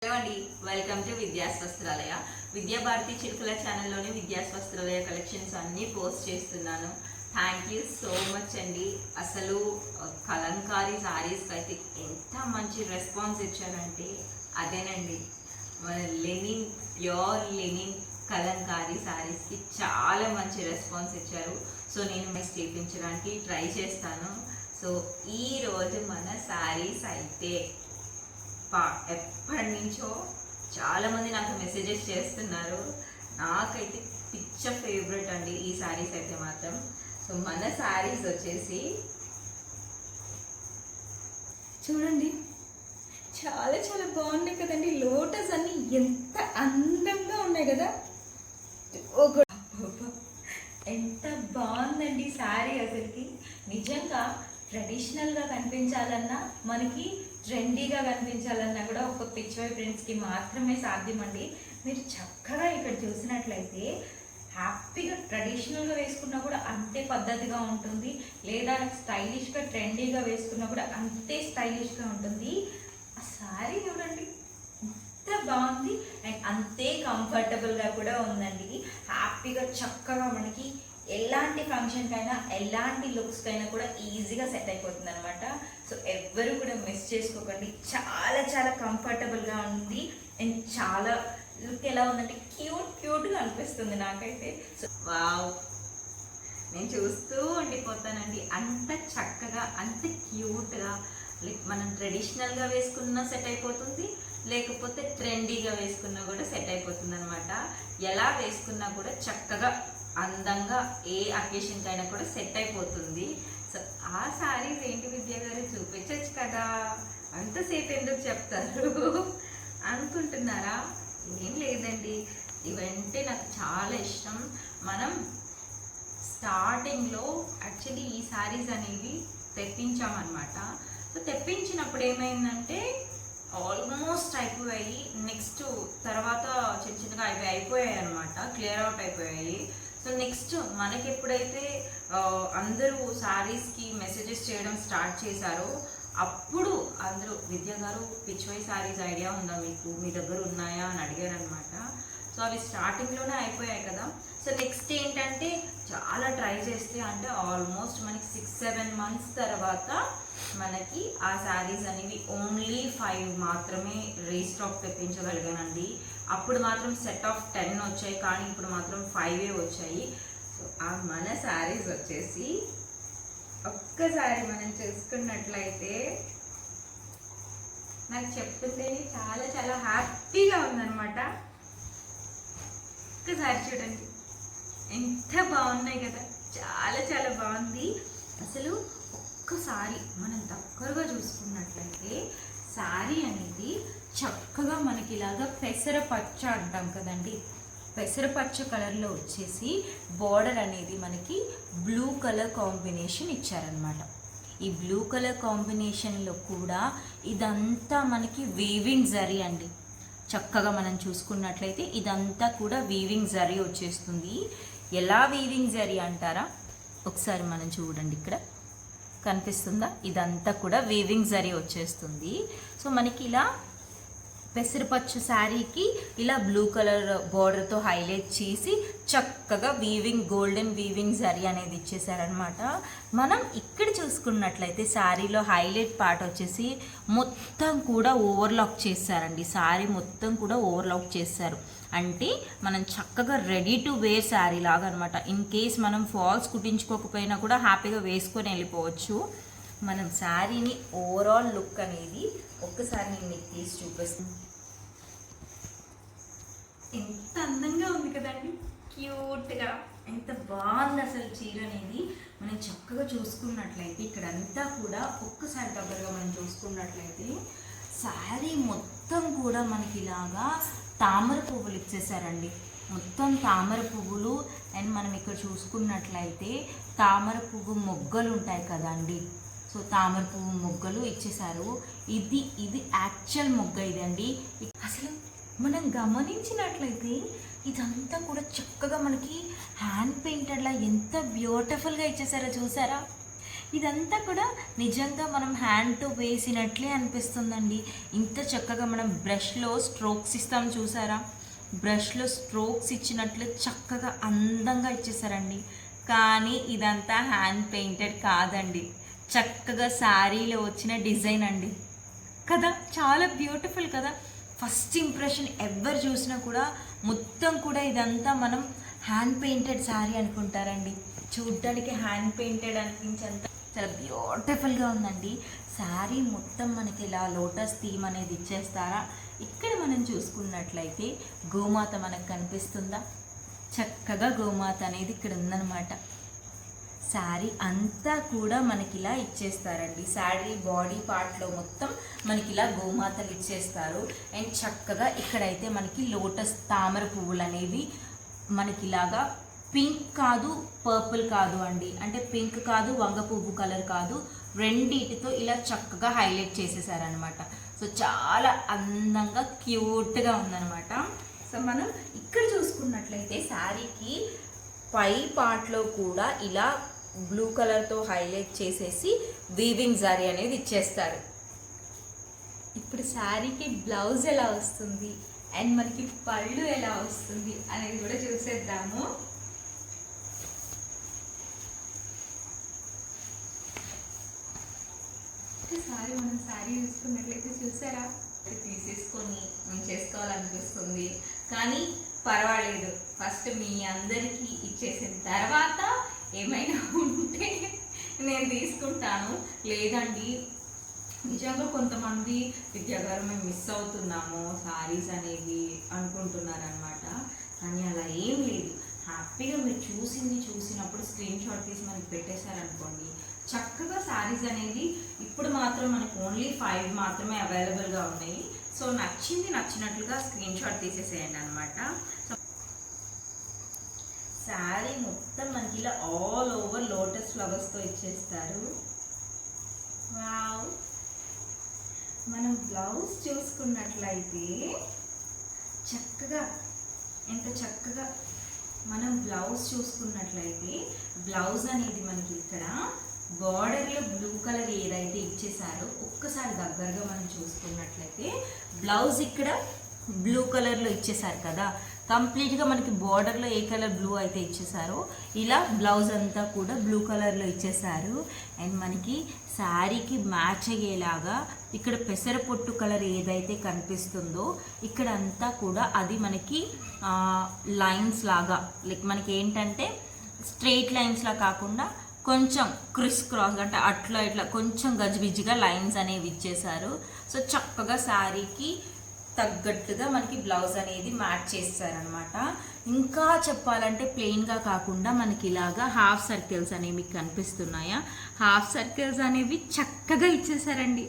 Hello అండి, welcome to Vidyas Vastralaya. Vidyabharati Chirukula ఛానల్లోని Vidyas Vastralaya collections అన్నీ పోస్ట్ చేస్తున్నాను. థ్యాంక్ యూ సో మచ్ అండి. అసలు కలంకారీ శారీస్కి అయితే ఎంత మంచి రెస్పాన్స్ ఇచ్చారంటే అదేనండి, మన లెనిన్ ప్యూర్ లెనిన్ కలంకారీ శారీస్కి చాలా మంచి రెస్పాన్స్ ఇచ్చారు. సో నేను నెక్స్ట్ చేయించడానికి ట్రై చేస్తాను. సో ఈరోజు మన శారీస్ అయితే ఎప్పటి నుంచో చాలామంది నాకు మెసేజెస్ చేస్తున్నారు. నాకైతే పిచ్చ ఫేవరెట్ అండి ఈ శారీస్ అయితే మాత్రం. సో మన శారీస్ వచ్చేసి చూడండి, చాలా చాలా బాగున్నాయి కదండి. లోటస్ అన్ని ఎంత అందంగా ఉన్నాయి కదా, ఎంత బాగుందండి శారీ. అసలుకి నిజంగా ట్రెడిషనల్గా కనిపించాలన్నా, మనకి ట్రెండీగా కనిపించాలన్నా కూడా ఒక పిక్చర్ ప్రింట్స్కి మాత్రమే సాధ్యమండి. మీరు చక్కగా ఇక్కడ చూసినట్లయితే హ్యాపీగా ట్రెడిషనల్గా వేసుకున్నా కూడా అంతే పద్ధతిగా ఉంటుంది, లేదా స్టైలిష్గా ట్రెండీగా వేసుకున్నా కూడా అంతే స్టైలిష్గా ఉంటుంది. ఆ శారీ చూడండి ఎంత బాగుంది అండ్ అంతే కంఫర్టబుల్గా కూడా ఉందండి. హ్యాపీగా చక్కగా మనకి ఎలాంటి ఫంక్షన్కైనా ఎలాంటి లుక్స్కైనా కూడా ఈజీగా సెట్ అయిపోతుంది అనమాట. సో ఎవ్వరు కూడా మిస్ చేసుకోకండి. చాలా చాలా కంఫర్టబుల్గా ఉంది అండ్ చాలా లుక్ ఎలా ఉందంటే క్యూట్గా అనిపిస్తుంది నాకైతే. సో వావ్, నేను చూస్తూ ఉండిపోతానండి. అంత చక్కగా అంత క్యూట్గా, లైక్ మనం ట్రెడిషనల్గా వేసుకున్నా సెట్ అయిపోతుంది, లేకపోతే ట్రెండీగా వేసుకున్నా కూడా సెట్ అయిపోతుంది అనమాట. ఎలా వేసుకున్నా కూడా చక్కగా అందంగా ఏ అకేషన్కైనా కూడా సెట్ అయిపోతుంది. సో ఆ శారీస్ ఏంటి విద్య గారు, చూపించచ్చు కదా, అంతసేపు ఎందుకు చెప్తారు అనుకుంటున్నారా? ఏం లేదండి, ఇవంటే నాకు చాలా ఇష్టం. మనం స్టార్టింగ్లో యాక్చువల్లీ ఈ శారీస్ అనేవి తెప్పించామన్నమాట. సో తెప్పించినప్పుడు ఏమైందంటే ఆల్మోస్ట్ అయిపోయాయి. నెక్స్ట్ తర్వాత చిన్న చిన్నగా అయిపోయాయి అనమాట, క్లియర్ అవుట్ అయిపోయాయి. సో నెక్స్ట్ మనకి ఎప్పుడైతే అందరూ శారీస్కి మెసేజెస్ చేయడం స్టార్ట్ చేశారో అప్పుడు అందరూ విద్య గారు పిచ్వై శారీస్ ఐడియా ఉందా మీకు, మీ దగ్గర ఉన్నాయా అని అడిగారు అనమాట. సో అవి స్టార్టింగ్లోనే అయిపోయాయి కదా. సో నెక్స్ట్ ఏంటంటే చాలా ట్రై చేస్తే అంటే ఆల్మోస్ట్ మనకి 6-7 మంత్స్ తర్వాత మనకి ఆ శారీస్ అనేవి ఓన్లీ 5 మాత్రమే రీస్టాక్ తెప్పించగలిగానండి. అప్పుడు మాత్రం సెట్ ఆఫ్ 10 వచ్చాయి, కానీ ఇప్పుడు మాత్రం 5 వచ్చాయి. సో ఆ మన శారీస్ వచ్చేసి ఒక్కసారి మనం చూసుకున్నట్లయితే నాకు చెప్తుంటేనే చాలా చాలా హ్యాపీగా ఉందన్నమాట. ఒక్కసారి చూడండి ఎంత బాగున్నాయి కదా, చాలా చాలా బాగుంది. అసలు ఒక్కసారి మనం దగ్గరగా చూసుకున్నట్లయితే శారీ అనేది చక్కగా మనకి ఇలాగా పెసరపచ్చ అంటాం కదండి, పెసరపచ్చ కలర్లో వచ్చేసి బార్డర్ అనేది మనకి బ్లూ కలర్ కాంబినేషన్ ఇచ్చారనమాట. ఈ బ్లూ కలర్ కాంబినేషన్లో కూడా ఇదంతా మనకి వీవింగ్ జరీ అండి. చక్కగా మనం చూసుకున్నట్లయితే ఇదంతా కూడా వీవింగ్ జరీ వచ్చేస్తుంది. ఎలా వీవింగ్ జరీ అంటారా, ఒకసారి మనం చూడండి, ఇక్కడ కనిపిస్తుందా, ఇదంతా కూడా వీవింగ్ జరీ వచ్చేస్తుంది. సో మనకి ఇలా పెసరపచ్చ శారీకి ఇలా బ్లూ కలర్ బార్డర్తో హైలైట్ చేసి చక్కగా వీవింగ్ గోల్డెన్ వీవింగ్ జరీ అనేది ఇచ్చేసారనమాట. మనం ఇక్కడ చూసుకున్నట్లయితే శారీలో హైలైట్ పార్ట్ వచ్చేసి మొత్తం కూడా ఓవర్లాక్ చేశారండి. శారీ మొత్తం కూడా ఓవర్లాక్ చేశారు అంటే మనం చక్కగా రెడీ టు వేర్ శారీ లాగా అనమాట. ఇన్ కేస్ మనం ఫాల్స్ కుట్టించుకోకపోయినా కూడా హ్యాపీగా వేసుకొని వెళ్ళిపోవచ్చు. మనం శారీని ఓవరాల్ లుక్ అనేది ఒక్కసారి నేను మీకు తీసి చూపిస్తాను. ఎంత అందంగా ఉంది కదండి, క్యూట్గా, ఎంత బాగుంది అసలు చీర అనేది. మనం చక్కగా చూసుకున్నట్లయితే ఇక్కడ అంతా కూడా ఒక్కసారి దగ్గరగా మనం చూసుకున్నట్లయితే శారీ మొత్తం కూడా మనకి ఇలాగా తామర పువ్వులు ఇచ్చేసారండి. మొత్తం తామర పువ్వులు అండ్ మనం ఇక్కడ చూసుకున్నట్లయితే తామర పువ్వు మొగ్గలు ఉంటాయి కదండి, సో తామర పువ్వు మొగ్గలు ఇచ్చేసారు. ఇది యాక్చువల్ మొగ్గ ఇదండి. అసలు మనం గమనించినట్లయితే ఇదంతా కూడా చక్కగా మనకి హ్యాండ్ పెయింటెడ్లా ఎంత బ్యూటిఫుల్గా ఇచ్చేసారో చూసారా. ఇదంతా కూడా నిజంగా మనం హ్యాండ్తో వేసినట్లే అనిపిస్తుందండి. ఇంత చక్కగా మనం బ్రష్లో స్ట్రోక్స్ ఇస్తాం చూసారా, బ్రష్లో స్ట్రోక్స్ ఇచ్చినట్లు చక్కగా అందంగా ఇచ్చేసారండి. కానీ ఇదంతా హ్యాండ్ పెయింటెడ్ కాదండి, చక్కగా శారీలో వచ్చిన డిజైన్ అండి కదా. చాలా బ్యూటిఫుల్ కదా. ఫస్ట్ ఇంప్రెషన్ ఎవరు చూసినా కూడా మొత్తం కూడా ఇదంతా మనం హ్యాండ్ పెయింటెడ్ శారీ అనుకుంటారండి. చూడ్డానికి హ్యాండ్ పెయింటెడ్ అనిపించేంత చాలా బ్యూటిఫుల్గా ఉందండి. శారీ మొత్తం మనకి ఇలా లోటస్ థీమ్ అనేది ఇచ్చేస్తారా. ఇక్కడ మనం చూసుకున్నట్లయితే గోమాత మనకు కనిపిస్తుందా, చక్కగా గోమాత అనేది ఇక్కడ ఉందన్నమాట. శారీ అంతా కూడా మనకి ఇలా ఇచ్చేస్తారండి. శారీ బాడీ పార్ట్లో మొత్తం మనకి ఇలా గోమాతలు ఇచ్చేస్తారు. అండ్ చక్కగా ఇక్కడైతే మనకి లోటస్ తామర పువ్వులు అనేవి మనకి ఇలాగా పింక్ కాదు పర్పుల్ కాదు అండి, అంటే పింక్ కాదు వంగ పువ్వు కలర్ కాదు, రెండిటితో ఇలా చక్కగా హైలైట్ చేసేసారనమాట. సో చాలా అందంగా క్యూట్గా ఉందన్నమాట. సో మనం ఇక్కడ చూసుకున్నట్లయితే శారీకి పై పార్ట్లో కూడా ఇలా బ్లూ కలర్తో హైలైట్ చేసేసి వీవింగ్ జరీ అనేది ఇచ్చేస్తారు. ఇప్పుడు శారీకి బ్లౌజ్ ఎలా వస్తుంది అండ్ మనకి పళ్ళు ఎలా వస్తుంది అనేది కూడా చూసేద్దాము. మనం శారీ చూసుకున్నట్లయితే చూసారా, తీసేసుకొని మనం చేసుకోవాలనిపిస్తుంది. కానీ పర్వాలేదు, ఫస్ట్ మీ అందరికీ ఇచ్చేసిన తర్వాత ఏమైనా ఉంటే నేను తీసుకుంటాను. లేదండి నిజంగా కొంతమంది విద్యాగారు మేము మిస్ అవుతున్నాము శారీస్ అనేది అనుకుంటున్నారనమాట. కానీ అలా ఏం లేదు. హ్యాపీగా మీరు చూసినప్పుడు స్క్రీన్ షాట్ తీసి మనకి పెట్టేశారనుకోండి, చక్కగా శారీస్ అనేది ఇప్పుడు మాత్రం మనకు ఓన్లీ 5 మాత్రమే అవైలబుల్గా ఉన్నాయి. సో నచ్చినట్లుగా స్క్రీన్ షాట్ తీసేసేయండి అనమాట. శారీ మొత్తం మనకి ఇలా ఆల్ ఓవర్ లోటస్ ఫ్లవర్స్తో ఇచ్చేస్తారు. వావ్. మనం బ్లౌజ్ చూసుకున్నట్లయితే చక్కగా ఎంత చక్కగా మనం బ్లౌజ్ చూసుకున్నట్లయితే బ్లౌజ్ అనేది మనకి ఇక్కడ బార్డర్లో బ్లూ కలర్ ఏదైతే ఇచ్చేసారో ఒక్కసారి దగ్గరగా మనం చూసుకున్నట్లయితే బ్లౌజ్ ఇక్కడ బ్లూ కలర్లో ఇచ్చేసారు కదా. కంప్లీట్గా మనకి బార్డర్లో ఏ కలర్ బ్లూ అయితే ఇచ్చేసారో ఇలా బ్లౌజ్ అంతా కూడా బ్లూ కలర్లో ఇచ్చేసారు. అండ్ మనకి శారీకి మ్యాచ్ అయ్యేలాగా ఇక్కడ పెసరపొట్టు కలర్ ఏదైతే కనిపిస్తుందో ఇక్కడ అంతా కూడా అది మనకి లైన్స్ లాగా, లైక్ మనకి ఏంటంటే స్ట్రెయిట్ లైన్స్లా కాకుండా కొంచెం క్రిస్ క్రాస్ అంటే అట్లా ఇట్లా కొంచెం గజిబిజిగా లైన్స్ అనేవి ఇచ్చేసారు. సో చక్కగా శారీకి తగ్గట్టుగా మనకి బ్లౌజ్ అనేది మ్యాచ్ చేస్తారనమాట. ఇంకా చెప్పాలంటే ప్లెయిన్గా కాకుండా మనకి ఇలాగా హాఫ్ సర్కిల్స్ అనేవి మీకు కనిపిస్తున్నాయా, హాఫ్ సర్కిల్స్ అనేవి చక్కగా ఇచ్చేసారండి.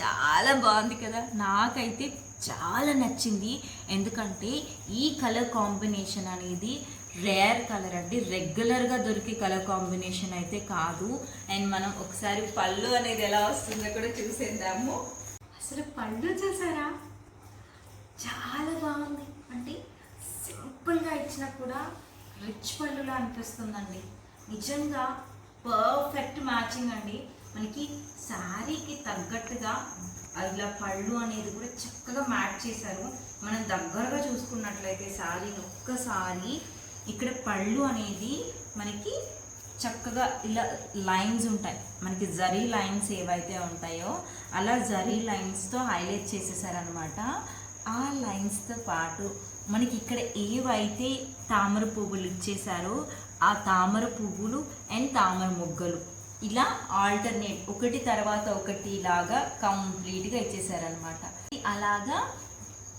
చాలా బాగుంది కదా, నాకైతే చాలా నచ్చింది. ఎందుకంటే ఈ కలర్ కాంబినేషన్ అనేది రేర్ కలర్ అండి, రెగ్యులర్గా దొరికే కలర్ కాంబినేషన్ అయితే కాదు. అండ్ మనం ఒకసారి పళ్ళు అనేది ఎలా వస్తుందో కూడా చూసేద్దాము. అసలు పళ్ళు చూసారా, చాలా బాగుంది. అంటే సింపుల్గా ఇచ్చినా కూడా రిచ్ పళ్ళులా అనిపిస్తుందండి. నిజంగా పర్ఫెక్ట్ మ్యాచింగ్ అండి. మనకి శారీకి తగ్గట్టుగా ఇలా పళ్ళు అనేది కూడా చక్కగా మ్యాచ్ చేశారు. మనం దగ్గరగా చూసుకున్నట్లయితే శారీని ఒక్కసారి ఇక్కడ పళ్ళు అనేది మనకి చక్కగా ఇలా లైన్స్ ఉంటాయి, మనకి జరీ లైన్స్ ఏవైతే ఉంటాయో అలా జరీ లైన్స్తో హైలైట్ చేసేసారనమాట. ఆ లైన్స్తో పాటు మనకి ఇక్కడ ఏవైతే తామర పువ్వులు ఇచ్చేసారో ఆ తామర పువ్వులు అండ్ తామర మొగ్గలు ఇలా ఆల్టర్నేట్ ఒకటి తర్వాత ఒకటి లాగా కంప్లీట్గా ఇచ్చేసారనమాట. అలాగా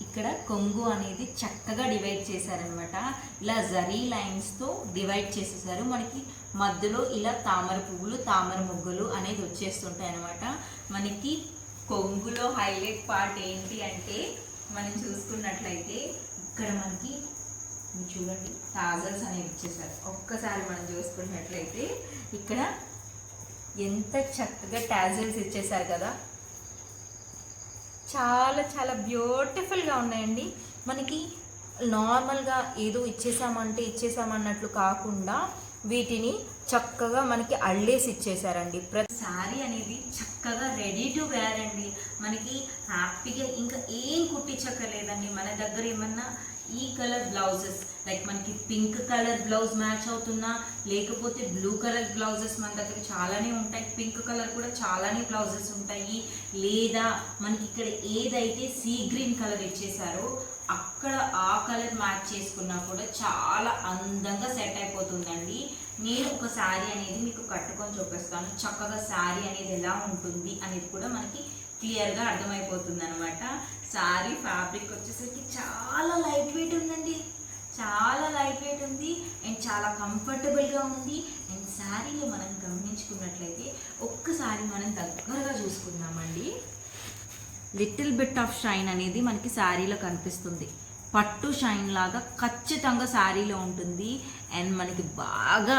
ఇక్కడ కొంగు అనేది చక్కగా డివైడ్ చేశారనమాట. ఇలా జరీ లైన్స్తో డివైడ్ చేసేసారు. మనకి మధ్యలో ఇలా తామర పువ్వులు తామర మొగ్గలు అనేది వచ్చేస్తుంటాయి అనమాట. మనకి కొంగులో హైలైట్ పార్ట్ ఏంటి అంటే మనం చూసుకున్నట్లయితే ఇక్కడ మనకి చూడండి టాజల్స్ అనేవి ఇచ్చేసారు. ఒక్కసారి మనం చూసుకున్నట్లయితే ఇక్కడ ఎంత చక్కగా టాజల్స్ ఇచ్చేసారు కదా, చాలా చాలా బ్యూటిఫుల్గా ఉన్నాయండి. మనకి నార్మల్గా ఏదో ఇచ్చేసామన్నట్లు కాకుండా వీటిని చక్కగా మనకి అల్లేసి ఇచ్చేసారండి. ప్రతి శారీ అనేది చక్కగా రెడీ టు వేర్ అండి. మనకి హ్యాపీగా ఇంకా ఏం కుట్టించక్కర్లేదండి. మన దగ్గర ఏమన్నా ఈ కలర్ బ్లౌజెస్ లైక్ మనకి పింక్ కలర్ బ్లౌజ్ మ్యాచ్ అవుతున్నా, లేకపోతే బ్లూ కలర్ బ్లౌజెస్ మన దగ్గర చాలానే ఉంటాయి. పింక్ కలర్ కూడా చాలానే బ్లౌజెస్ ఉంటాయి. లేదా మనకి ఇక్కడ ఏదైతే సీ గ్రీన్ కలర్ ఇచ్చేసారో అక్కడ ఆ కలర్ మ్యాచ్ చేసుకున్నా కూడా చాలా అందంగా సెట్ అయిపోతుందండి. నేను ఒక శారీ అనేది మీకు కట్టుకొని చూపిస్తాను. చక్కగా శారీ అనేది ఎలా ఉంటుంది అనేది కూడా మనకి క్లియర్గా అర్థమైపోతుంది అనమాట. శారీ ఫ్యాబ్రిక్ వచ్చేసరికి చాలా లైట్ వెయిట్ ఉందండి. చాలా లైట్ వెయిట్ ఉంది అండ్ చాలా కంఫర్టబుల్గా ఉంది. అండ్ శారీలో మనం గమనించుకున్నట్లయితే ఒక్కసారి మనం దగ్గరగా చూసుకుందామండి. లిటిల్ బిట్ ఆఫ్ షైన్ అనేది మనకి శారీలో కనిపిస్తుంది. పట్టు షైన్ లాగా ఖచ్చితంగా శారీలో ఉంటుంది. అండ్ మనకి బాగా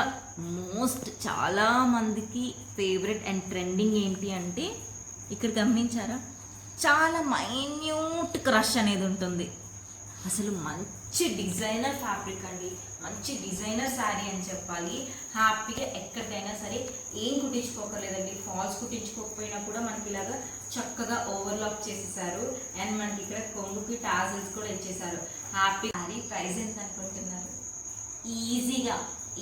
చాలా మందికి ఫేవరెట్ అండ్ ట్రెండింగ్ ఏంటి అంటే ఇక్కడ గమనించారా, చాలా మైన్యూట్ క్రష్ అనేది ఉంటుంది. అసలు మంచి డిజైనర్ ఫ్యాబ్రిక్ అండి, మంచి డిజైనర్ శారీ అని చెప్పాలి. హ్యాపీగా ఎక్కడికైనా సరే ఏం కుట్టించుకోకర్లేదండి. ఫాల్స్ కుట్టించుకోకపోయినా కూడా మనకి ఇలాగా చక్కగా ఓవర్లాక్ చేసేసారు. అండ్ మనకి ఇక్కడ కొంగుకి టాజల్స్ కూడా ఇచ్చేసారు. హ్యాపీ శారీ ప్రైస్ ఎంత అనుకుంటున్నారు?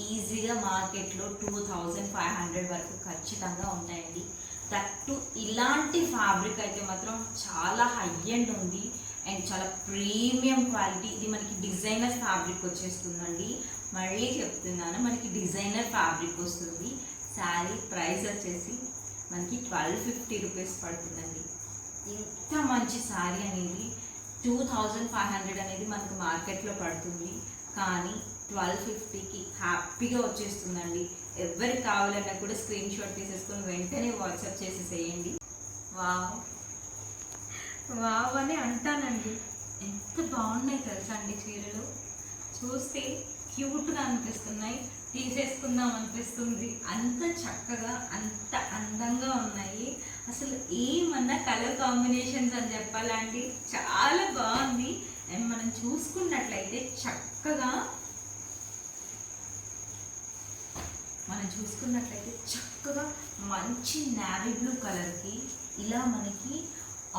ఈజీగా మార్కెట్లో 2500 వరకు ఖచ్చితంగా ఉంటాయండి. దట్టు ఇలాంటి ఫ్యాబ్రిక్ అయితే మాత్రం చాలా హై ఎండ్ ఉంది అండ్ చాలా ప్రీమియం క్వాలిటీ. ఇది మనకి డిజైనర్ ఫ్యాబ్రిక్ వచ్చేస్తుందండి. మళ్ళీ చెప్తున్నాను, మనకి డిజైనర్ ఫ్యాబ్రిక్ వస్తుంది. శారీ ప్రైస్ వచ్చేసి మనకి 1250 రూపీస్ పడుతుందండి. ఇంత మంచి శారీ అనేది 2500 అనేది మనకు మార్కెట్లో పడుతుంది, కానీ 1250కి హ్యాపీగా వచ్చేస్తుందండి. ఎవరికి కావాలన్నా కూడా స్క్రీన్ షాట్ తీసేసుకొని వెంటనే వాట్సాప్ చేసేసేయండి. వావ్ అని అంటానండి. ఎంత బాగున్నాయి తెలుసా అండి చీరలు. చూస్తే క్యూట్గా అనిపిస్తున్నాయి, తీసేసుకుందాం అనిపిస్తుంది. అంత చక్కగా అంత అందంగా ఉన్నాయి. అసలు ఏమన్నా కలర్ కాంబినేషన్స్ అని చెప్పాలండి, చాలా బాగుంది. అండ్ మనం చూసుకున్నట్లయితే చక్కగా మంచి నావీ బ్లూ కలర్కి ఇలా మనకి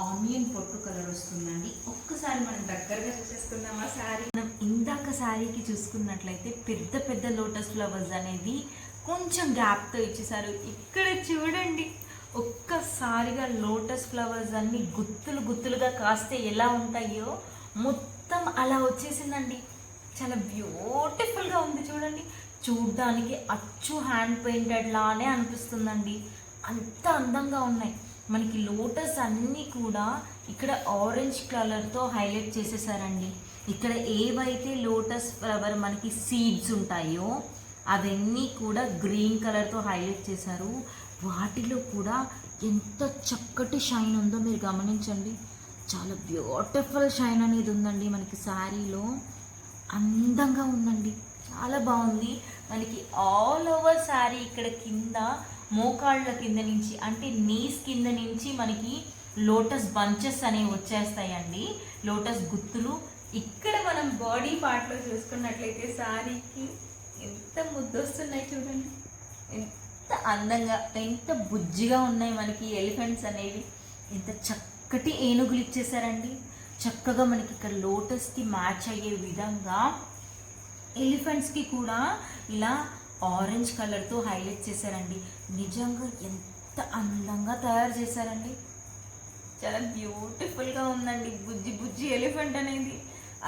ఆనియన్ పొట్టు కలర్ వస్తుందండి. ఒక్కసారి మనం దగ్గరగా చూసేసుకుందాం ఆ శారీ. మనం ఇందాక శారీకి చూసుకున్నట్లయితే పెద్ద పెద్ద లోటస్ ఫ్లవర్స్ అనేది కొంచెం గ్యాప్తో ఇచ్చేసారు. ఇక్కడ చూడండి, ఒక్కసారిగా లోటస్ ఫ్లవర్స్ అన్ని గుత్తులుగా కాస్తే ఎలా ఉంటాయో మొత్తం అలా వచ్చేసిందండి. చాలా బ్యూటిఫుల్గా ఉంది చూడండి. చూడ్డానికి అచ్చు హ్యాండ్ పెయింటెడ్ లానే అనిపిస్తుందండి. అంత అందంగా ఉన్నాయి. మనకి లోటస్ అన్నీ కూడా ఇక్కడ ఆరెంజ్ కలర్తో హైలైట్ చేసేసారండి. ఇక్కడ ఏవైతే లోటస్ ఫ్లవర్ మనకి సీడ్స్ ఉంటాయో అవన్నీ కూడా గ్రీన్ కలర్తో హైలైట్ చేశారు. వాటిలో కూడా ఎంత చక్కటి షైన్ ఉందో మీరు గమనించండి. చాలా బ్యూటిఫుల్ షైన్ అనేది ఉందండి మనకి శారీలో. అందంగా ఉందండి, చాలా బాగుంది. మనకి ఆల్ ఓవర్ శారీ ఇక్కడ కింద మోకాళ్ళ కింద నుంచి అంటే నీస్ కింద నుంచి మనకి లోటస్ బంచెస్ అనేవి వచ్చేస్తాయండి, లోటస్ గుత్తులు. ఇక్కడ మనం బాడీ పార్ట్లో చూసుకున్నట్లయితే శారీకి ఎంత ముద్దొస్తున్నాయి చూడండి. ఎంత అందంగా, ఎంత బుజ్జిగా ఉన్నాయి మనకి ఎలిఫెంట్స్ అనేవి. ఎంత చక్కటి ఏనుగులు ఇచ్చేసారండి. చక్కగా మనకి ఇక్కడ లోటస్కి మ్యాచ్ అయ్యే విధంగా ఎలిఫెంట్స్కి కూడా ఇలా ఆరెంజ్ కలర్తో హైలైట్ చేశారండి. నిజంగా ఎంత అందంగా తయారు చేశారండి. చాలా బ్యూటిఫుల్గా ఉందండి. బుజ్జి ఎలిఫెంట్ అనేది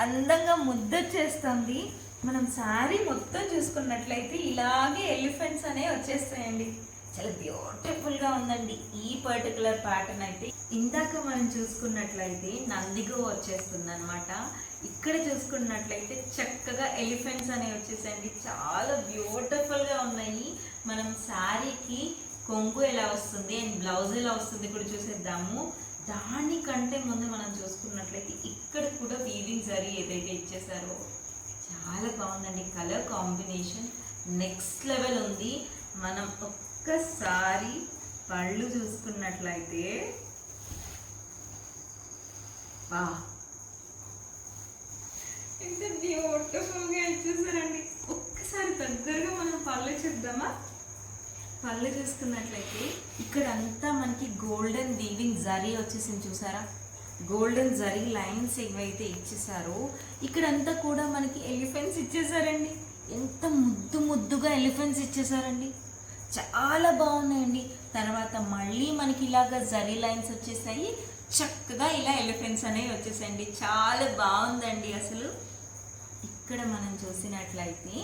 అందంగా ముద్దొచ్చేస్తుంది. మనం శారీ మొత్తం చూసుకున్నట్లయితే ఇలాగే ఎలిఫెంట్స్ అనేవి వచ్చేస్తాయండి. చాలా బ్యూటిఫుల్గా ఉందండి ఈ పర్టికులర్ ప్యాటర్న్ అయితే. ఇందాక మనం చూసుకున్నట్లయితే నందిగో వచ్చేస్తుంది అనమాట. ఇక్కడ చూసుకున్నట్లయితే చక్కగా ఎలిఫెంట్స్ అనేవి వచ్చేసాయండి. చాలా బ్యూటిఫుల్గా ఉన్నాయి. మనం శారీకి కొంగు ఎలా వస్తుంది అండ్ బ్లౌజ్ ఎలా వస్తుంది కూడా చూసేద్దాము. దానికంటే ముందు మనం చూసుకున్నట్లయితే ఇక్కడ కూడా వీవింగ్ జరీ ఏదైతే ఇచ్చేసారో చాలా బాగుందండి. కలర్ కాంబినేషన్ నెక్స్ట్ లెవెల్ ఉంది. మనం ఒక్కసారి పళ్ళు చూసుకున్నట్లయితే ఎంత బ్యూటిఫుల్గా ఇచ్చేసారండి. ఒక్కసారి దగ్గరగా మనం పళ్ళు చూద్దామా? పళ్ళు చూసుకున్నట్లయితే ఇక్కడ అంతా మనకి గోల్డెన్ వీవింగ్ జరీ వచ్చేసింది చూసారా, గోల్డెన్ జరీ లైన్స్ ఏవైతే ఇచ్చేసారో ఇక్కడంతా కూడా మనకి ఎలిఫెంట్స్ ఇచ్చేసారండి. ఎంత ముద్దు ముద్దుగా ఎలిఫెంట్స్ ఇచ్చేసారండి, చాలా బాగున్నాయండి. తర్వాత మళ్ళీ మనకి ఇలాగా జరీ లైన్స్ వచ్చేసాయి, చక్కగా ఇలా ఎలిఫెంట్స్ అనేవి వచ్చేసాయండి. చాలా బాగుందండి. అసలు ఇక్కడ మనం చూసినట్లయితే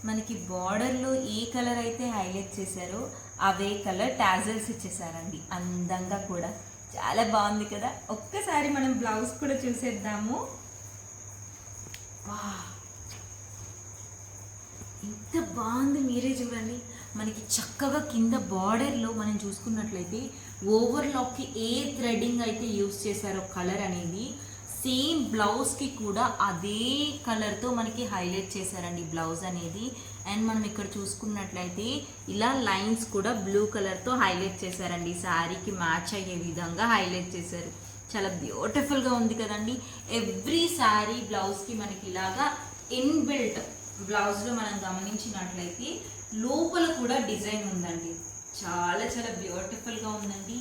మనకి బార్డర్లో ఏ కలర్ అయితే హైలైట్ చేశారో అవే కలర్ టాజల్స్ ఇచ్చేసారండి. అందంగా కూడా చాలా బాగుంది కదా. ఒక్కసారి మనం బ్లౌజ్ కూడా చూసేద్దాము. ఎంత బాగుంది, మీరే చూడండి. మనకి చక్కగా కింద బార్డర్లో మనం చూసుకున్నట్లయితే ఓవర్లాక్కి ఏ థ్రెడింగ్ అయితే యూస్ చేశారో కలర్ అనేది సేమ్ బ్లౌజ్కి కూడా అదే కలర్తో మనకి హైలైట్ చేశారండి బ్లౌజ్ అనేది. అండ్ మనం ఇక్కడ చూసుకున్నట్లయితే ఇలా లైన్స్ కూడా బ్లూ కలర్తో హైలైట్ చేశారండి, శారీకి మ్యాచ్ అయ్యే విధంగా హైలైట్ చేశారు. చాలా బ్యూటిఫుల్గా ఉంది కదండి. ఎవ్రీ శారీ బ్లౌజ్కి మనకి ఇలాగా ఇన్బిల్ట్ బ్లౌజ్లో మనం గమనించినట్లయితే లోపల కూడా డిజైన్ ఉందండి. చాలా చాలా బ్యూటిఫుల్గా ఉందండి.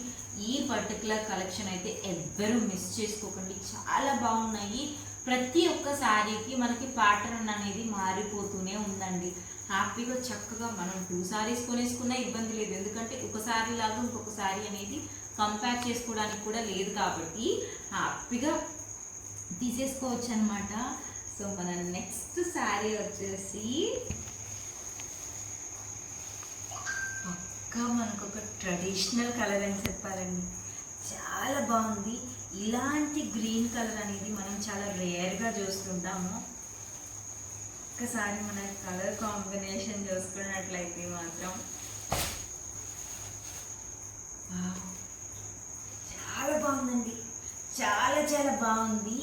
ఈ పర్టికులర్ కలెక్షన్ అయితే ఎవ్వరూ మిస్ చేసుకోకండి, చాలా బాగున్నాయి. ప్రతి ఒక్క శారీకి మనకి ప్యాటర్న్ అనేది మారిపోతూనే ఉందండి. హ్యాపీగా చక్కగా మనం 2 సారీస్ కొనేసుకున్నా ఇబ్బంది లేదు, ఎందుకంటే ఒక శారీ లాగా ఇంకొక శారీ అనేది కంపేర్ చేసుకోవడానికి కూడా లేదు కాబట్టి హ్యాపీగా తీసేసుకోవచ్చు అనమాట. సో మన నెక్స్ట్ శారీ వచ్చేసి పక్కా మనకు ఒక ట్రెడిషనల్ కలర్ అని చెప్పాలండి. చాలా బాగుంది. ఇలాంటి గ్రీన్ కలర్ అనేది మనం చాలా రేర్గా చూస్తుంటాము. ఒక్కసారి మన కలర్ కాంబినేషన్ చూసుకున్నట్లయితే మాత్రం చాలా బాగుందండి, చాలా చాలా బాగుంది.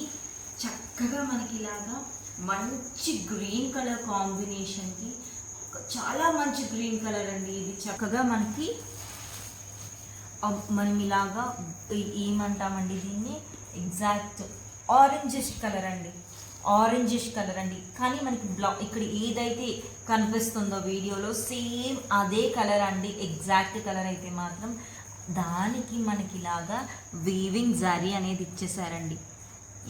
చక్కగా మనకి ఇలాగా మంచి గ్రీన్ కలర్ కాంబినేషన్కి చాలా మంచి గ్రీన్ కలర్ అండి. ఇది చక్కగా మనకి మనం ఇలాగా ఏమంటామండి దీన్ని, ఎగ్జాక్ట్ ఆరెంజిష్ కలర్ అండి, ఆరెంజిష్ కలర్ అండి. కానీ మనకి ఇక్కడ ఏదైతే కనిపిస్తుందో వీడియోలో సేమ్ అదే కలర్ అండి, ఎగ్జాక్ట్ కలర్ అయితే మాత్రం. దానికి మనకి ఇలాగా వీవింగ్ జరీ అనేది ఇచ్చేసారండి.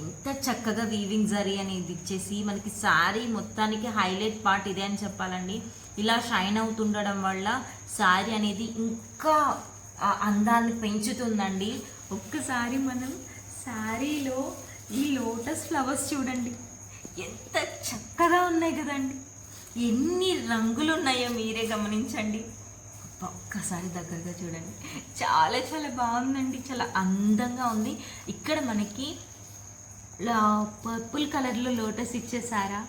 ఎంత చక్కగా వీవింగ్ జరీ అనేది ఇచ్చేసి మనకి శారీ మొత్తానికి హైలైట్ పార్ట్ ఇదే అని చెప్పాలండి. ఇలా షైన్ అవుతుండడం వల్ల శారీ అనేది ఇంకా అందాన్ని పెంచుతుందండి. ఒక్కసారి మనం శారీలో ఈ లోటస్ ఫ్లవర్స్ చూడండి, ఎంత చక్కగా ఉన్నాయి కదండి. ఎన్ని రంగులు ఉన్నాయో మీరే గమనించండి. ఒక్కసారి దగ్గరగా చూడండి, చాలా చాలా బాగుందండి, చాలా అందంగా ఉంది. ఇక్కడ మనకి పర్పుల్ కలర్లో లోటస్ ఇచ్చేసారా,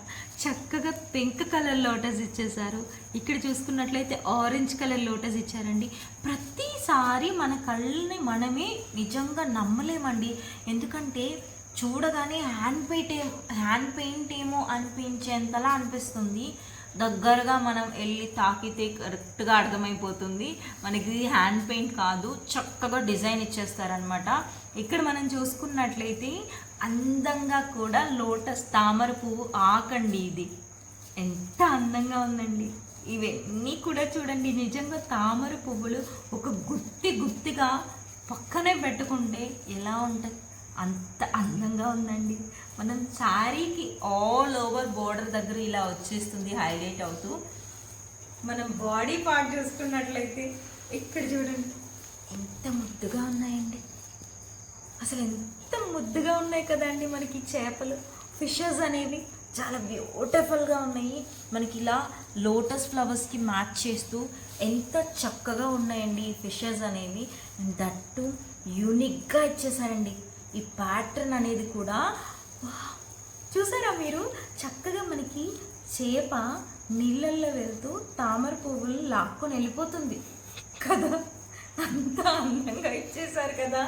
చక్కగా పింక్ కలర్ లోటస్ ఇచ్చేసారు. ఇక్కడ చూసుకున్నట్లయితే ఆరెంజ్ కలర్ లోటస్ ఇచ్చారండి. ప్రతిసారి మన కళ్ళని మనమే నిజంగా నమ్మలేమండి, ఎందుకంటే చూడగానే హ్యాండ్ పెయింట్ ఏమో అనిపించేంతలా అనిపిస్తుంది. దగ్గరగా మనం వెళ్ళి తాకితే కరెక్ట్గా అర్థమైపోతుంది మనకి హ్యాండ్ పెయింట్ కాదు, చక్కగా డిజైన్ ఇచ్చేస్తారనమాట. ఇక్కడ మనం చూసుకున్నట్లయితే అందంగా కూడా లోటస్ తామర పువ్వు ఆకండి, ఇది ఎంత అందంగా ఉందండి. ఇవన్నీ కూడా చూడండి, నిజంగా తామర పువ్వులు ఒక గుత్తిగా పక్కనే పెట్టుకుంటే ఎలా ఉంటుంది, అంత అందంగా ఉందండి. మనం శారీకి ఆల్ ఓవర్ బోర్డర్ దగ్గర ఇలా వచ్చేస్తుంది హైలైట్ అవుతూ. మనం బాడీ పార్ట్ చూసుకున్నట్లయితే ఇక్కడ చూడండి ఎంత ముద్దుగా ఉన్నాయండి, అసలు ఎంత ముద్దుగా ఉన్నాయి కదండి. మనకి చేపలు ఫిషెస్ అనేవి చాలా బ్యూటిఫుల్గా ఉన్నాయి. మనకి ఇలా లోటస్ ఫ్లవర్స్కి మ్యాచ్ చేస్తూ ఎంత చక్కగా ఉన్నాయండి ఈ ఫిషెస్ అనేవి. దట్టు యూనిక్గా ఇచ్చేసారండి. ఈ ప్యాటర్న్ అనేది కూడా చూసారా మీరు, చక్కగా మనకి చేప నీళ్ళల్లో వెళ్తూ తామర పువ్వులు లాక్కొని వెళ్ళిపోతుంది కదా, అంత అందంగా ఇచ్చేసారు కదా.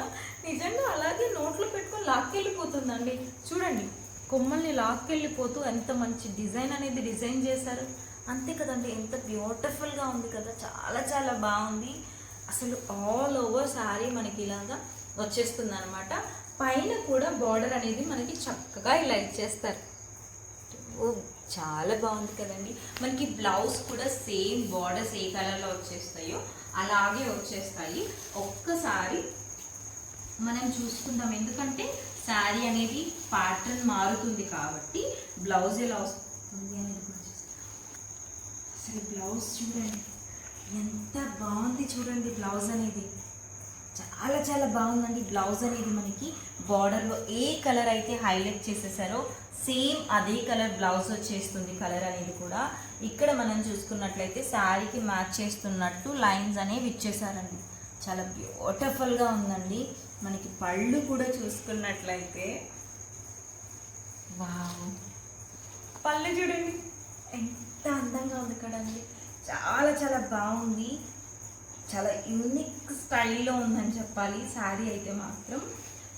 నిజంగా అలాగే నోట్లో పెట్టుకొని లాక్కెళ్ళిపోతుందండి. చూడండి కొమ్మల్ని లాక్కెళ్ళిపోతూ ఎంత మంచి డిజైన్ అనేది డిజైన్ చేశారు, అంతే కదండి. ఎంత బ్యూటిఫుల్గా ఉంది కదా, చాలా చాలా బాగుంది. అసలు ఆల్ ఓవర్ శారీ మనకి ఇలాగా వచ్చేస్తుంది అనమాట. పైన కూడా బార్డర్ అనేది మనకి చక్కగా ఇలా ఇచ్చేస్తారు. చాలా బాగుంది కదండి. మనకి బ్లౌజ్ కూడా సేమ్ బార్డర్స్ ఏ కలర్లో వచ్చేస్తాయో అలాగే వచ్చేస్తాయి. ఒక్కసారి మనం చూసుకుందాం, ఎందుకంటే శారీ అనేది ప్యాటర్న్ మారుతుంది కాబట్టి బ్లౌజ్ ఎలా వస్తుంది అనేది కూడా అసలు బ్లౌజ్ చూడండి ఎంత బాగుంది. చూడండి బ్లౌజ్ అనేది చాలా చాలా బాగుందండి. బ్లౌజ్ అనేది మనకి బార్డర్లో ఏ కలర్ అయితే హైలైట్ చేసేసారో సేమ్ అదే కలర్ బ్లౌజ్ వచ్చేస్తుంది. కలర్ అనేది కూడా ఇక్కడ మనం చూసుకున్నట్లయితే శారీకి మ్యాచ్ చేస్తున్నట్టు లైన్స్ అనేవి ఇచ్చేసారండి. చాలా బ్యూటిఫుల్గా ఉందండి. మనకి పళ్ళు కూడా చూసుకున్నట్లయితే వావ్, పళ్ళు చూడండి ఎంత అందంగా ఉంది కదండి. చాలా చాలా బాగుంది. చాలా యూనిక్ స్టైల్లో ఉందని చెప్పాలి శారీ అయితే మాత్రం.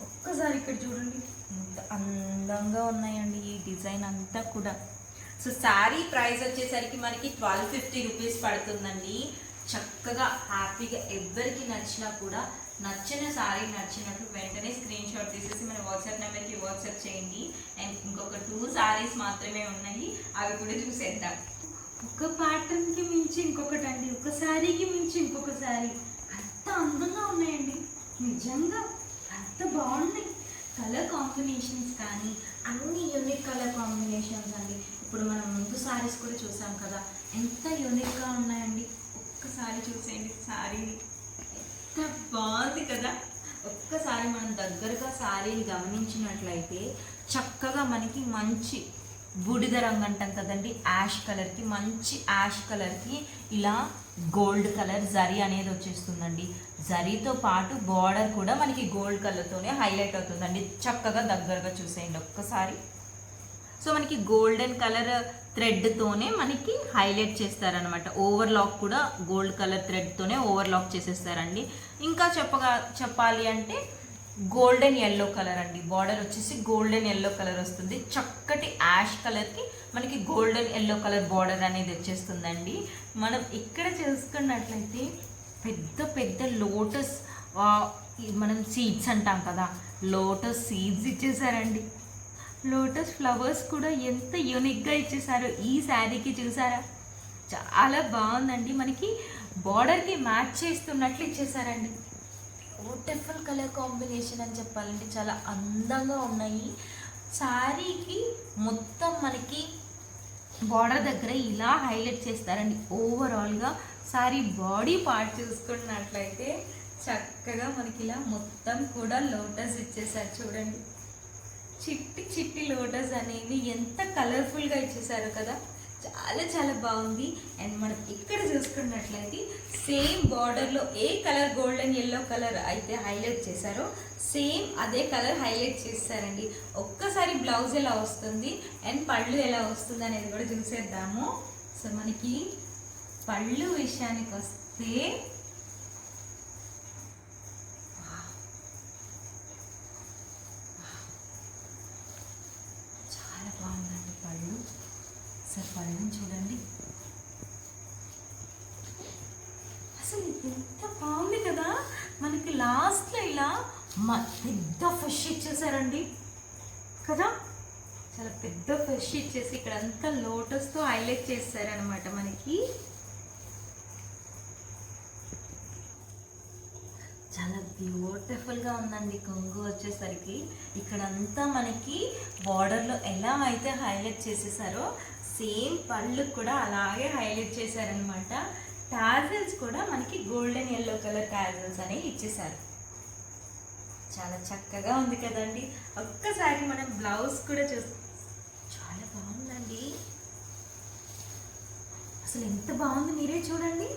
ఒక్కసారి ఇక్కడ చూడండి ఎంత అందంగా ఉన్నాయండి ఈ డిజైన్ అంతా కూడా. సో శారీ ప్రైస్ వచ్చేసరికి మనకి 1250 రూపీస్ పడుతుందండి. చక్కగా హ్యాపీగా ఎవరికి నచ్చినా కూడా నచ్చిన శారీ నచ్చినట్టు వెంటనే స్క్రీన్ షాట్ తీసేసి మన వాట్సాప్ నెంబర్కి వాట్సాప్ చేయండి. అండ్ ఇంకొక 2 శారీస్ మాత్రమే ఉన్నాయి, అవి కూడా చూసేద్దాం. ఒక ప్యాటర్న్కి మించి ఇంకొకటి అండి, ఒక శారీకి మించి ఇంకొక శారీ, అంత అందంగా ఉన్నాయండి. నిజంగా అంత బాగున్నాయి. కలర్ కాంబినేషన్స్ కానీ అన్ని యూనిక్ కలర్ కాంబినేషన్స్ అండి. ఇప్పుడు మనం ముందు శారీస్ కూడా చూసాం కదా, ఎంత యూనిక్గా ఉన్నాయండి. ఒక్కసారి చూసేయండి శారీని, ఎంత బాగుంది కదా. ఒక్కసారి మనం దగ్గరగా శారీని గమనించినట్లయితే చక్కగా మనకి మంచి బూడిద రంగు అంటాం కదండి, యాష్ కలర్కి, మంచి యాష్ కలర్కి ఇలా గోల్డ్ కలర్ జరీ అనేది వచ్చేస్తుందండి. జరీతో పాటు బార్డర్ కూడా మనకి గోల్డ్ కలర్తోనే హైలైట్ అవుతుందండి. చక్కగా దగ్గరగా చూసేయండి ఒక్కసారి. సో మనకి గోల్డెన్ కలర్ థ్రెడ్తోనే మనకి హైలైట్ చేస్తారనమాట. ఓవర్లాక్ కూడా గోల్డ్ కలర్ థ్రెడ్తోనే ఓవర్లాక్ చేసేస్తారండి. ఇంకా చెప్పాలి అంటే గోల్డెన్ ఎల్లో కలర్ అండి. బార్డర్ వచ్చేసి గోల్డెన్ ఎల్లో కలర్ వస్తుంది. చక్కటి యాష్ కలర్కి మనకి గోల్డెన్ ఎల్లో కలర్ బార్డర్ అనేది వచ్చేస్తుందండి. మనం ఇక్కడ చూసుకున్నట్లయితే పెద్ద పెద్ద లోటస్, మనం సీడ్స్ అంటాం కదా, లోటస్ సీడ్స్ ఇచ్చేసారండి. లోటస్ ఫ్లవర్స్ కూడా ఎంత యూనిక్గా ఇచ్చేసారో ఈ శారీకి, చూసారా చాలా బాగుందండి. మనకి బార్డర్కి మ్యాచ్ చేస్తున్నట్లు ఇచ్చేసారండి. బ్యూటిఫుల్ కలర్ కాంబినేషన్ అని చెప్పాలంటే చాలా అందంగా ఉన్నాయి. శారీకి మొత్తం మనకి బార్డర్ దగ్గర ఇలా హైలైట్ చేస్తారండి. ఓవరాల్గా శారీ బాడీ పార్ట్ చూసుకున్నట్లయితే చక్కగా మనకి ఇలా మొత్తం కూడా లోటస్ ఇచ్చేసారు. చూడండి చిట్టి చిట్టి లోటస్ అనేవి ఎంత కలర్ఫుల్గా ఇచ్చేసారు కదా, చాలా చాలా బాగుంది. అండ్ మనం ఇక్కడ చూసుకున్నట్లయితే సేమ్ బార్డర్లో ఏ కలర్ గోల్డెన్ ఎల్లో కలర్ అయితే హైలైట్ చేశారో సేమ్ అదే కలర్ హైలైట్ చేస్తారండి. ఒక్కసారి బ్లౌజ్ ఎలా వస్తుంది అండ్ పళ్ళు ఎలా వస్తుంది అనేది కూడా చూసేద్దాము. సో మనకి పళ్ళు విషయానికి వస్తే చాలా బాగుందండి పళ్ళు. సార్ పళ్ళని చూడండి, అసలు ఎంత బాగుంది కదా. మనకి లాస్ట్లో ఇలా పెద్ద ఫిష్ ఇచ్చేసారండి కదా, చాలా పెద్ద ఫిష్ ఇచ్చేసి ఇక్కడ అంతా లోటస్తో హైలైట్ చేస్తారనమాట. మనకి చాలా బ్యూటిఫుల్గా ఉందండి. కొంగు వచ్చేసరికి ఇక్కడంతా మనకి బార్డర్లో ఎలా అయితే హైలైట్ చేసేసారో సేమ్ పళ్ళు కూడా అలాగే హైలైట్ చేశారనమాట. టాజిల్స్ కూడా మనకి గోల్డెన్ ఎల్లో కలర్ టాజిల్స్ అనేవి ఇచ్చేసారు. చాలా చక్కగా ఉంది కదండి. ఒక్కసారి మనం బ్లౌజ్ కూడా చాలా బాగుందండి. అసలు ఎంత బాగుంది మీరే చూడండి.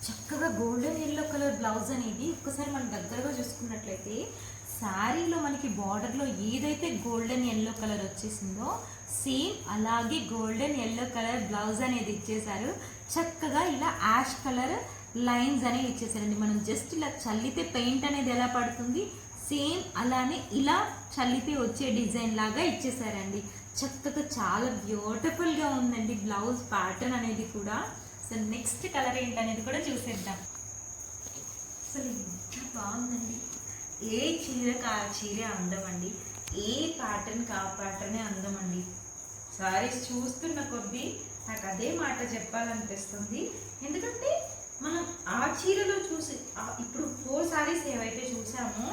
చక్కగా గోల్డెన్ ఎల్లో కలర్ బ్లౌజ్ అనేది ఒక్కసారి మనం దగ్గరగా చూసుకున్నట్లయితే శారీలో మనకి బార్డర్లో ఏదైతే గోల్డెన్ ఎల్లో కలర్ వచ్చేసిందో సేమ్ అలాగే గోల్డెన్ ఎల్లో కలర్ బ్లౌజ్ అనేది ఇచ్చేసారు. చక్కగా ఇలా యాష్ కలర్ లైన్స్ అనేవి ఇచ్చేసారండి. మనం జస్ట్ ఇలా చల్లితే పెయింట్ అనేది ఎలా పడుతుంది సేమ్ అలానే ఇలా చల్లితే వచ్చే డిజైన్ లాగా ఇచ్చేసారండి. చక్కగా చాలా బ్యూటిఫుల్గా ఉందండి బ్లౌజ్ ప్యాటర్న్ అనేది కూడా. సో నెక్స్ట్ కలర్ ఏంటనేది కూడా చూసేద్దాం. అసలు ఎంత బాగుందండి. ఏ చీరకు ఆ చీరే అందం అండి, ఏ ప్యాటర్న్కి ఆ ప్యాటర్నే అందం అండి. సారీస్ చూస్తున్న కొద్దీ నాకు అదే మాట చెప్పాలనిపిస్తుంది. ఎందుకంటే మనం ఆ చీరలో చూసి ఇప్పుడు 4 సారీస్ ఏవైతే చూసామో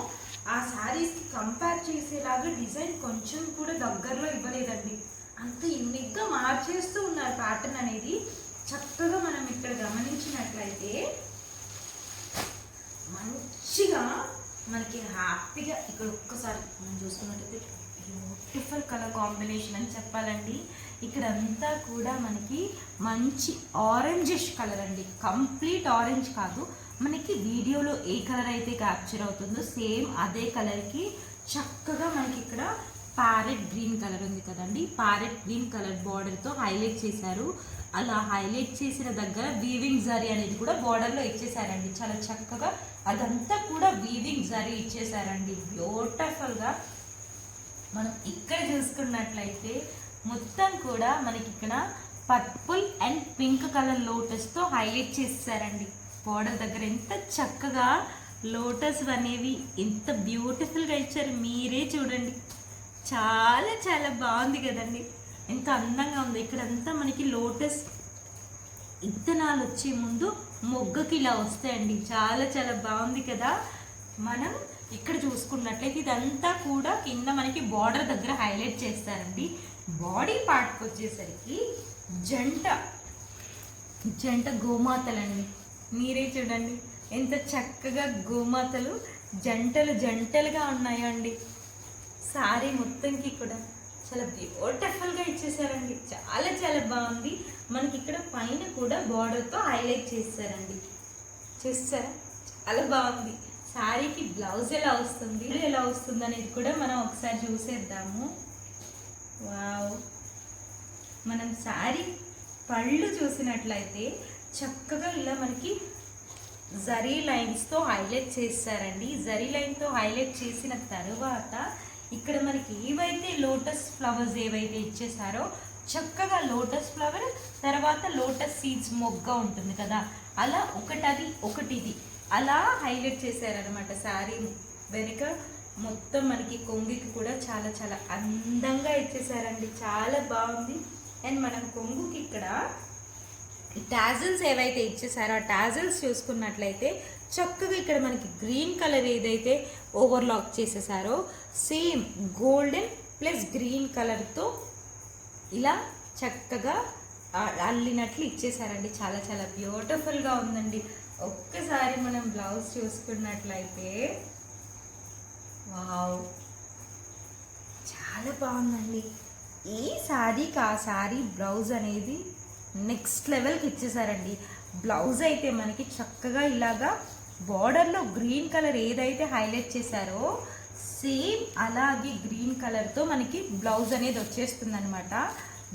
ఆ సారీస్కి కంపేర్ చేసేలాగా డిజైన్ కొంచెం కూడా దగ్గరలో ఇవ్వలేదండి. అంత యూనిక్గా మార్చేస్తూ ఉన్నారు ప్యాటర్న్ అనేది. చక్కగా మనం ఇక్కడ గమనించినట్లయితే మంచిగా మనకి హ్యాపీగా ఇక్కడ ఒక్కసారి మనం చూసుకున్నట్లయితే బ్యూటిఫుల్ కలర్ కాంబినేషన్ అని చెప్పాలండి. ఇక్కడ అంతా కూడా మనకి మంచి ఆరెంజిష్ కలర్ అండి, కంప్లీట్ ఆరెంజ్ కాదు, మనకి వీడియోలో ఏ కలర్ అయితే క్యాప్చర్ అవుతుందో సేమ్ అదే కలర్కి చక్కగా మనకి ఇక్కడ ప్యారెట్ గ్రీన్ కలర్ ఉంది కదండి, ప్యారెట్ గ్రీన్ కలర్ బార్డర్తో హైలైట్ చేశారు. అలా హైలైట్ చేసిన దగ్గర వీవింగ్ జరీ అనేది కూడా బార్డర్లో ఇచ్చేసారండి. చాలా చక్కగా అదంతా కూడా వీవింగ్ జరీ ఇచ్చేసారండి బ్యూటిఫుల్గా. మనం ఇక్కడ చూసుకున్నట్లయితే మొత్తం కూడా మనకి ఇక్కడ పర్పుల్ అండ్ పింక్ కలర్ లోటస్తో హైలైట్ చేసేసారండి బార్డర్ దగ్గర. ఎంత చక్కగా లోటస్ అనేవి ఎంత బ్యూటిఫుల్గా ఇచ్చారు, మీరే చూడండి. చాలా చాలా బాగుంది కదండి, ఎంత అందంగా ఉంది. ఇక్కడంతా మనకి లోటస్ ఇత్తనాలు వచ్చే ముందు మొగ్గకి ఇలా వస్తాయండి. చాలా చాలా బాగుంది కదా. మనం ఇక్కడ చూసుకున్నట్లయితే ఇదంతా కూడా కింద మనకి బార్డర్ దగ్గర హైలైట్ చేస్తారండి. బాడీ పార్ట్కి వచ్చేసరికి జంట గోమాతలండి, మీరే చూడండి ఎంత చక్కగా గోమాతలు జంటలుగా ఉన్నాయో అండి. సారీ మొత్తంకి కూడా చాలా బ్యూటిఫుల్గా ఇచ్చేసారండి, చాలా చాలా బాగుంది. మనకి ఇక్కడ పైన కూడా బార్డర్తో హైలైట్ చేస్తారండి, చూస్తారా చాలా బాగుంది. శారీకి బ్లౌజ్ ఎలా వస్తుంది అనేది కూడా మనం ఒకసారి చూసేద్దాము. వావ్, మనం శారీ పళ్ళు చూసినట్లయితే చక్కగా ఇలా మనకి జరీ లైన్స్తో హైలైట్ చేస్తారండి. జరీ లైన్తో హైలైట్ చేసిన తర్వాత ఇక్కడ మనకి ఏవైతే లోటస్ ఫ్లవర్స్ ఏవైతే ఇచ్చేసారో చక్కగా లోటస్ ఫ్లవర్ తర్వాత లోటస్ సీడ్స్ మొగ్గ ఉంటుంది కదా, అలా ఒకటిది అలా హైలైట్ చేశారనమాట. శారీ వెనుక మొత్తం మనకి కొంగుకి కూడా చాలా చాలా అందంగా ఇచ్చేసారండి, చాలా బాగుంది. అండ్ మనం కొంగుకి ఇక్కడ టాజిల్స్ ఏవైతే ఇచ్చేసారో ఆ టాజిల్స్ చూసుకున్నట్లయితే చక్కగా ఇక్కడ మనకి గ్రీన్ కలర్ ఏదైతే ఓవర్లాక్ చేసేసారో సేమ్ గోల్డెన్ ప్లస్ గ్రీన్ కలర్తో ఇలా చక్కగా అల్లినట్లు ఇచ్చేసారండి. చాలా చాలా బ్యూటిఫుల్గా ఉందండి. ఒక్కసారి మనం బ్లౌజ్ చూసుకున్నట్లయితే వావ్, చాలా బాగుందండి. ఈ శారీకి ఆ శారీ బ్లౌజ్ అనేది నెక్స్ట్ లెవెల్కి ఇచ్చేసారండి. బ్లౌజ్ అయితే మనకి చక్కగా ఇలాగా బార్డర్లో గ్రీన్ కలర్ ఏదైతే హైలైట్ చేశారో సేమ్ అలాగే గ్రీన్ కలర్తో మనకి బ్లౌజ్ అనేది వచ్చేస్తుంది అనమాట.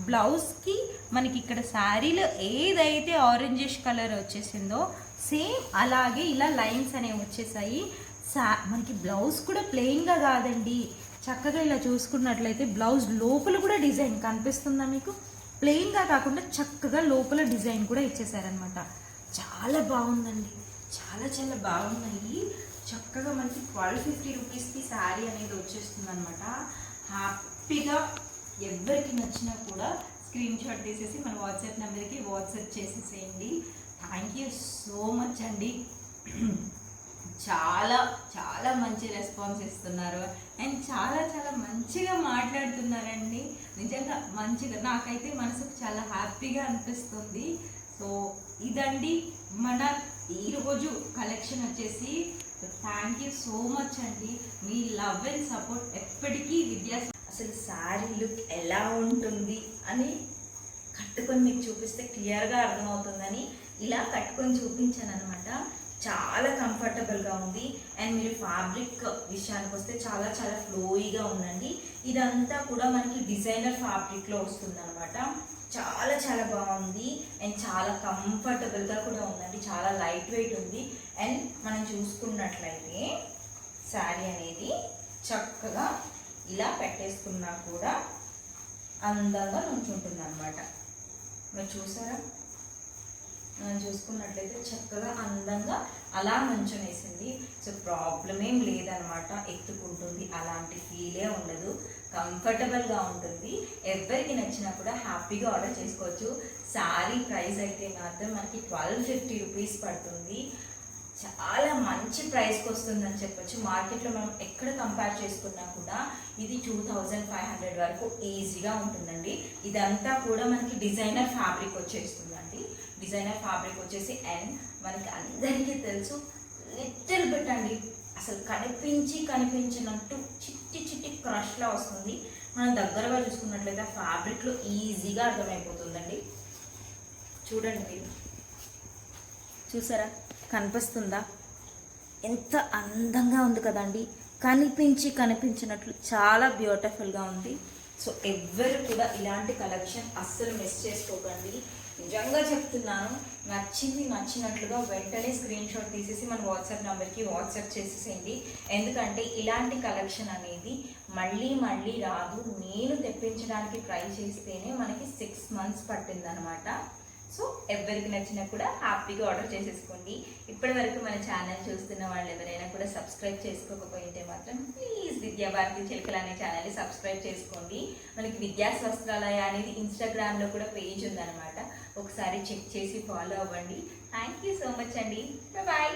బ్లౌజ్కి మనకి ఇక్కడ శారీలో ఏదైతే ఆరెంజిష్ కలర్ వచ్చేసిందో సేమ్ అలాగే ఇలా లైన్స్ అనేవి వచ్చేసాయి. మనకి బ్లౌజ్ కూడా ప్లెయిన్గా కాదండి, చక్కగా ఇలా చూసుకున్నట్లయితే బ్లౌజ్ లోపల కూడా డిజైన్ కనిపిస్తుందా మీకు? ప్లెయిన్గా కాకుండా చక్కగా లోపల డిజైన్ కూడా ఇచ్చేసారనమాట. చాలా బాగుందండి, చాలా చాలా బాగున్నాయి. చక్కగా మనకి 1250 రూపీస్కి శారీ అనేది వచ్చేస్తుంది అనమాట. హ్యాపీగా ఎవరికి నచ్చినా కూడా స్క్రీన్ షాట్ తీసేసి మన వాట్సాప్ నెంబర్కి వాట్సాప్ చేసేసేయండి. థ్యాంక్ యూ సో మచ్ అండి. చాలా చాలా మంచి రెస్పాన్స్ ఇస్తున్నారు అండ్ చాలా చాలా మంచిగా మాట్లాడుతున్నారండి. నిజంగా మంచిగా నాకైతే మనసుకు చాలా హ్యాపీగా అనిపిస్తుంది. సో ఇదండి మన ఈరోజు కలెక్షన్ వచ్చేసి. థ్యాంక్ యూ సో మచ్ అండి. మీ లవ్ అండ్ సపోర్ట్ ఎప్పటికీ అసలు శారీ లుక్ ఎలా ఉంటుంది అని కట్టుకొని మీకు చూపిస్తే క్లియర్గా అర్థమవుతుందని ఇలా కట్టుకొని చూపించాను అనమాట. చాలా కంఫర్టబుల్గా ఉంది అండ్ మీరు ఫ్యాబ్రిక్ విషయానికి వస్తే చాలా చాలా ఫ్లోయిగా ఉందండి. ఇదంతా కూడా మనకి డిజైనర్ ఫ్యాబ్రిక్లో వస్తుంది అనమాట. చాలా చాలా బాగుంది అండ్ చాలా కంఫర్టబుల్గా కూడా ఉందండి. చాలా లైట్ వెయిట్ ఉంది అండ్ మనం చూసుకున్నట్లయితే శారీ అనేది చక్కగా ఇలా పెట్టేసుకున్నా కూడా అందంగా నుంచుంటుంది అనమాట. మీరు చూసారా? మనం చూసుకున్నట్లయితే చక్కగా అందంగా అలా నుంచొనేసింది. సో ప్రాబ్లం ఏం లేదనమాట, ఎత్తుకుంటుంది అలాంటి ఫీలే ఉండదు. కంఫర్టబుల్గా ఉంటుంది. ఎవరికి నచ్చినా కూడా హ్యాపీగా ఆర్డర్ చేసుకోవచ్చు. శారీ ప్రైస్ అయితే మాత్రం మనకి 1250 రూపీస్ పడుతుంది. చాలా మంచి ప్రైస్కి వస్తుందని చెప్పొచ్చు. మార్కెట్లో మనం ఎక్కడ కంపేర్ చేసుకున్నా కూడా ఇది 2500 వరకు ఈజీగా ఉంటుందండి. ఇదంతా కూడా మనకి డిజైనర్ ఫ్యాబ్రిక్ వచ్చేస్తుందండి. డిజైనర్ ఫ్యాబ్రిక్ వచ్చేసి అండ్ మనకి అందరికీ తెలుసు లిటిల్ బిట్ అండి, అసలు కనిపించినట్టు చిట్టి చిట్టి క్రష్లా వస్తుంది. మనం దగ్గరగా చూసుకున్నట్లయితే ఫ్యాబ్రిక్లో ఈజీగా అర్థమైపోతుందండి. చూడండి, మీరు చూసారా, కనిపిస్తుందా? ఎంత అందంగా ఉంది కదండి. కనిపించినట్లు చాలా బ్యూటిఫుల్గా ఉంది. సో ఎవ్వరు కూడా ఇలాంటి కలెక్షన్ అస్సలు మిస్ చేసుకోకండి. నిజంగా చెప్తున్నాను, నచ్చినట్లుగా వెంటనే స్క్రీన్ షాట్ తీసేసి మన వాట్సాప్ నెంబర్కి వాట్సాప్ చేసేసేయండి. ఎందుకంటే ఇలాంటి కలెక్షన్ అనేది మళ్ళీ రాదు. నేను తెప్పించడానికి ట్రై చేస్తేనే మనకి 6 months పట్టిందనమాట. సో ఎవరికి నచ్చినా కూడా హ్యాపీగా ఆర్డర్ చేసేసుకోండి. ఇప్పటి వరకు మన ఛానల్ చూస్తున్న వాళ్ళు ఎవరైనా కూడా సబ్స్క్రైబ్ చేసుకోకపోతే మాత్రం ప్లీజ్ విద్యాభారతి చిలకలు అనే ఛానల్ని సబ్స్క్రైబ్ చేసుకోండి. మనకి విద్యా వస్త్రాలయ అనేది ఇన్స్టాగ్రామ్లో కూడా పేజ్ ఉందన్నమాట. ఒకసారి చెక్ చేసి ఫాలో అవ్వండి. థ్యాంక్ యూ సో మచ్ అండి. బాయ్.